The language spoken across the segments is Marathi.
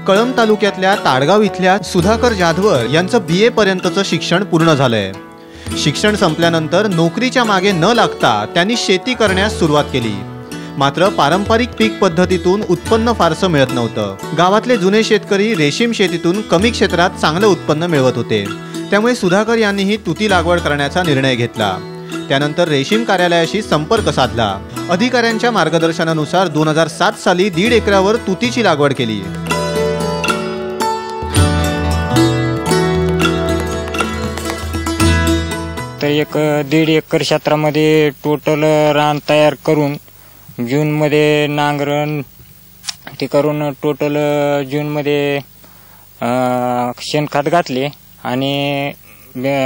कळंब तालुक्यातल्या ताडगाव इथल्या सुधाकर जाधवर यांचं BA पर्यंतचं शिक्षण पूर्ण झालंय। शिक्षण संपल्यानंतर नोकरीच्या मागे न लागता त्यांनी शेती करण्यास सुरुवात केली। मात्र पारंपरिक पीक पद्धतीतून उत्पन्न फारसं मिळत नव्हतं। गावातले जुने शेतकरी रेशीम शेतीतून कमी क्षेत्रात चांगलं उत्पन्न मिळवत होते। त्यामुळे सुधाकर यांनीही तुती लागवड करण्याचा निर्णय घेतला। त्यानंतर रेशीम कार्यालयाशी संपर्क साधला। अधिकाऱ्यांच्या मार्गदर्शनानुसार 2007 साली 1.5 एकरावर तुतीची लागवड केली। तर 1.5 एकर क्षेत्रामध्ये टोटल रान तयार करून जूनमध्ये नांगरण ते करून टोटल जूनमध्ये शेणखत घातले आणि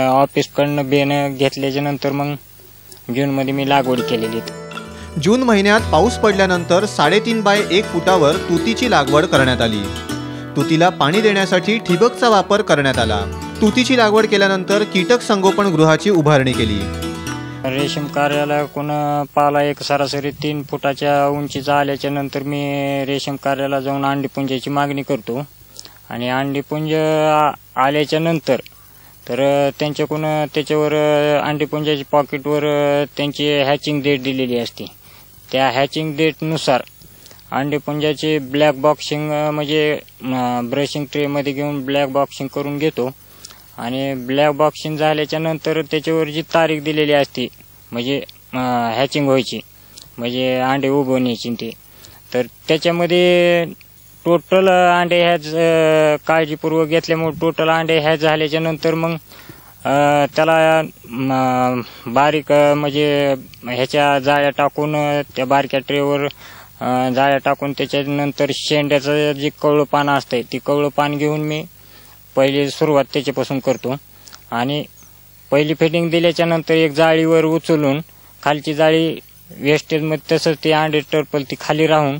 ऑफिसकडनं बेन घेतल्याच्या नंतर मग जूनमध्ये मी लागवड केलेली। जून महिन्यात पाऊस पडल्यानंतर 3.5 बाय 1 फुटावर तुतीची लागवड करण्यात आली। तुतीला पाणी देण्यासाठी ठिबकचा वापर करण्यात आला। तुतीची लागवड केल्यानंतर कीटक संगोपन गृहाची उभारणी केली। रेशीम कार्यालयाकडून पाला एक सरासरी 3 फुटाच्या उंचीचा आल्याच्या नंतर मी रेशीम कार्यालयाला जाऊन अंडीपुंजाची मागणी करतो आणि अंडीपुंज आल्याच्या नंतर तर त्यांच्याकडून त्याच्यावर अंडीपुंजाची पॉकेटवर त्यांची हॅचिंग डेट दिलेली असते। त्या हॅचिंग डेटनुसार अंडीपुंजाची ब्लॅक बॉक्सिंग म्हणजे ब्रशिंग ट्रेमध्ये घेऊन ब्लॅक बॉक्सिंग करून घेतो आणि ब्लॅक बॉक्सिंग झाल्याच्या नंतर त्याच्यावर जी तारीख दिलेली असते म्हणजे हॅचिंग व्हायची म्हणजे अंडे उभवण्याची ते तर त्याच्यामध्ये टोटल अंडे हॅच काळजीपूर्वक घेतल्यामुळे टोटल अंडे हॅच झाल्याच्या नंतर मग त्याला बारीक म्हणजे ह्याच्या जाळ्या टाकून त्या बारक्या ट्रेवर जाळ्या टाकून त्याच्यानंतर शेंड्याचं जे कवळं पान असतंय ती कवळं पान घेऊन मी पहिली सुरुवात त्याच्यापासून करतो आणि पहिली फिटिंग दिल्याच्या नंतर एक जाळीवर उचलून खालची जाळी वेस्टेजमध्ये तसंच ती अंडे टर्पल ती खाली राहून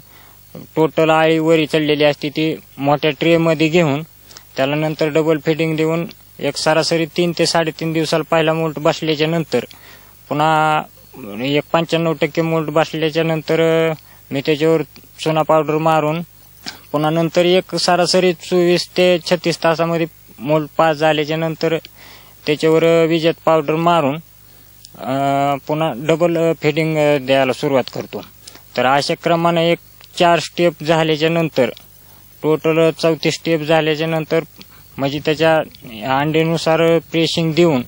टोटल आळी वरी चढलेली असते ती मोठ्या ट्रेमध्ये घेऊन त्याला नंतर डबल फिटिंग देऊन एक सरासरी 3 ते 3.5 दिवसाला पहिला मोल्ट बसल्याच्या नंतर पुन्हा 95% मोल्ट बसल्याच्या नंतर मी त्याच्यावर चुना पावडर मारून पुन्हा नंतर एक सरासरी 24 ते 36 तासामध्ये मोल्ट पास झाल्याच्या नंतर त्याच्यावर विजेत पावडर मारून पुन्हा डबल फिटिंग द्यायला सुरुवात करतो। तर अशा क्रमाने 4 स्टेप झाल्याच्या नंतर टोटल 34 स्टेप झाल्याच्या नंतर म्हणजे त्याच्या अंडेनुसार प्रेसिंग देऊन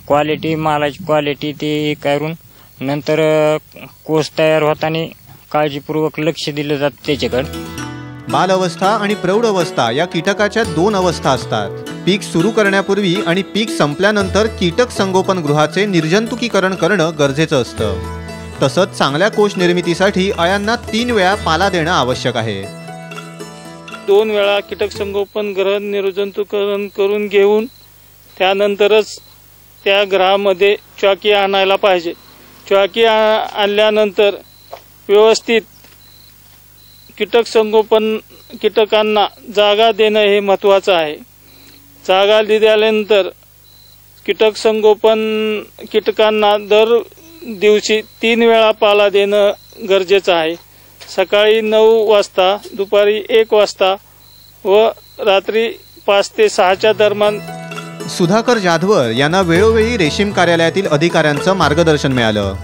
क्वालिटी मालाची क्वालिटी ते करून नंतर कोस तयार होताना काळजीपूर्वक लक्ष दिलं जातं त्याच्याकडे। बाल अवस्था आणि प्रौढ अवस्था या कीटकाच्या 2 अवस्था असतात। पीक सुरू करण्यापूर्वी आणि पीक संपल्यानंतर कीटक संगोपन गृहाचे निर्जंतुकीकरण करणं गरजेचं असतं। तसंच चांगल्या कोश निर्मितीसाठी अळ्यांना 3 वेळा पाला देणं आवश्यक आहे। 2 वेळा कीटक संगोपन गृह निर्जंतुकीकरण करून घेऊन त्यानंतरच त्या गृहामध्ये चॉकी आणायला पाहिजे। चॉकी आणल्यानंतर व्यवस्थित कीटक संगोपन कीटकांना जागा देणं हे महत्त्वाचं आहे। जागा दिल्यानंतर कीटक संगोपन कीटकांना दर दिवशी 3 वेळा पाला देणं गरजेचं आहे। सकाळी 9 वाजता, दुपारी 1 वाजता व रात्री 5 ते 6च्या दरम्यान। सुधाकर जाधवर यांना वेळोवेळी रेशीम कार्यालयातील अधिकाऱ्यांचं मार्गदर्शन मिळालं।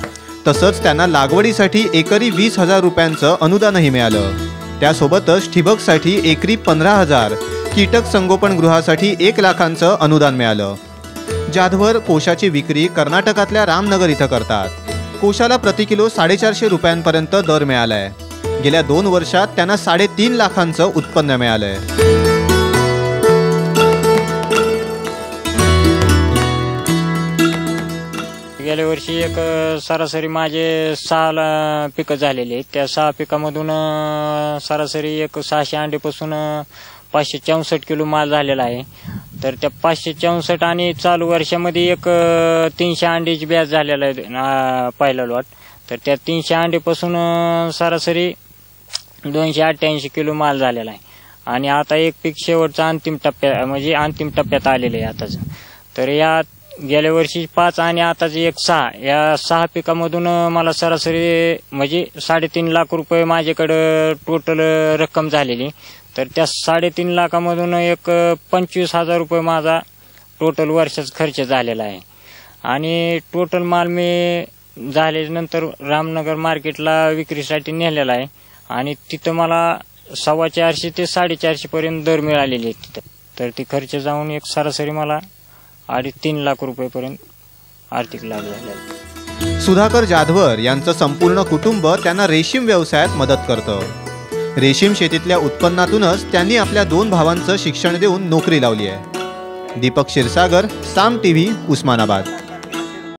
तसंच त्यांना लागवडीसाठी एकरी 20,000 रुपयांचं अनुदानही मिळालं। त्यासोबतच ठिबकसाठी एकरी 15,000, कीटक संगोपन गृहासाठी 1 लाखांचं अनुदान मिळालं। जाधवर कोशाची विक्री कर्नाटकातल्या रामनगर इथं करतात। कोशाला प्रति किलो 450 रुपयांपर्यंत दर मिळालाय। गेल्या 2 वर्षात त्यांना 3.5 लाखांचं उत्पन्न मिळालंय। गेल्या वर्षी एक सरासरी माझे 6 पिकं झालेले आहेत। त्या 6 पिकामधून सरासरी एक 600 अंडेपासून 564 किलो माल झालेला आहे। तर त्या 564 आणि चालू वर्षामध्ये एक 300 अंड्याची बॅच झालेला आहे पहिला लॉट। तर त्या 300 अंडेपासून सरासरी 288 किलो माल झालेला आहे आणि आता एक पीक शेवटचा अंतिम टप्प्यात आलेलं आहे आताच। तर या गेल्या वर्षी 5 आणि आताचे एक 6 या 6 पिकामधून मला सरासरी म्हणजे 3.5 लाख रुपये माझ्याकडे टोटल रक्कम झालेली। तर त्या 3.5 लाखामधून एक 25,000 रुपये माझा टोटल वर्षाचा खर्च झालेला आहे. आणि टोटल माल मी झाल्यानंतर रामनगर मार्केटला विक्रीसाठी नेलेला आहे आणि तिथं मला 450 ते 450 पर्यंत दर मिळालेले आहेत तिथं. तर ती खर्च जाऊन एक सरासरी मला 2.5-3 लाख रुपयेपर्यंत आर्थिक लाभ झाला. सुधाकर जाधवर यांचं संपूर्ण कुटुंब त्यांना रेशीम व्यवसायात मदत करतं. रेशीम शेतीतल्या उत्पन्नातूनच त्यांनी आपल्या 2 भावांचं शिक्षण देऊन नोकरी लावली आहे. दीपक क्षीरसागर, साम टीव्ही, उस्मानाबाद.